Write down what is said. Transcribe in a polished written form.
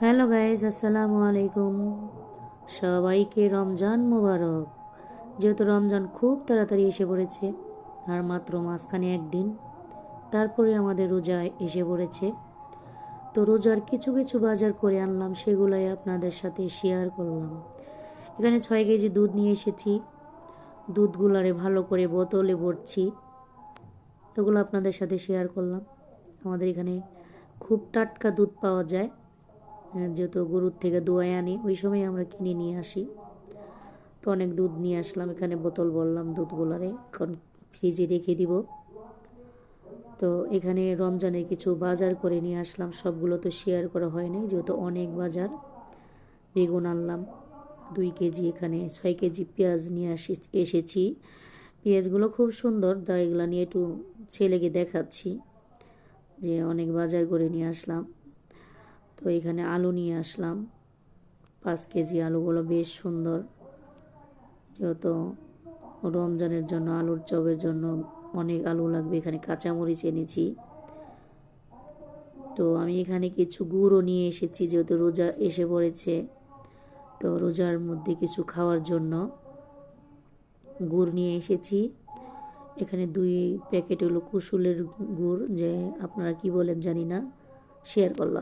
Hello guys, আসসালামু আলাইকুম। সবাইকে রমজান মোবারক। যেহেতু রমজান খুব তাড়াতাড়ি এসে পড়েছে, আর মাত্র মাঝখানে একদিন, তারপরে আমাদের রোজা এসে পড়েছে। তো রোজার কিছু কিছু বাজার করে আনলাম, সেগুলাই আপনাদের সাথে শেয়ার করলাম। এখানে 6 কেজি দুধ নিয়ে এসেছি। দুধগুলারে ভালো করে বোতলে ভরছি, এগুলো আপনাদের সাথে শেয়ার করলাম। আমাদের এখানে খুব টাটকা দুধ পাওয়া যায়, যেহেতু গরুর থেকে দোয়াই আনি, ওই সময় আমরা কিনে নিয়ে আসি। তো অনেক দুধ নিয়ে আসলাম, এখানে বোতল ভরলাম দুধগুলারে, এখন ফ্রিজে রেখে দিব। তো এখানে রমজানের কিছু বাজার করে নিয়ে আসলাম, সবগুলো তো শেয়ার করা হয় নাই, যেহেতু অনেক বাজার। বেগুন আনলাম 2 কেজি, এখানে 6 কেজি পেঁয়াজ নিয়ে এসেছি। পেঁয়াজগুলো খুব সুন্দর, তাই এগুলো নিয়ে একটু ছেলেকে দেখাচ্ছি যে অনেক বাজার করে নিয়ে আসলাম। তো এখানে আলু নিয়ে আসলাম 5 কেজি। আলুগুলো বেশ সুন্দর, যেহেতু রমজানের জন্য আলুর চপের জন্য অনেক আলু লাগবে। এখানে কাঁচামরিচ এনেছি। তো আমি এখানে কিছু গুড়ও নিয়ে এসেছি, যেহেতু রোজা এসে পড়েছে, তো রোজার মধ্যে কিছু খাওয়ার জন্য গুড় নিয়ে এসেছি। এখানে 2 প্যাকেট হলো কুসুলের গুড়, যে আপনারা কি বলেন জানি না, শেয়ার করলাম।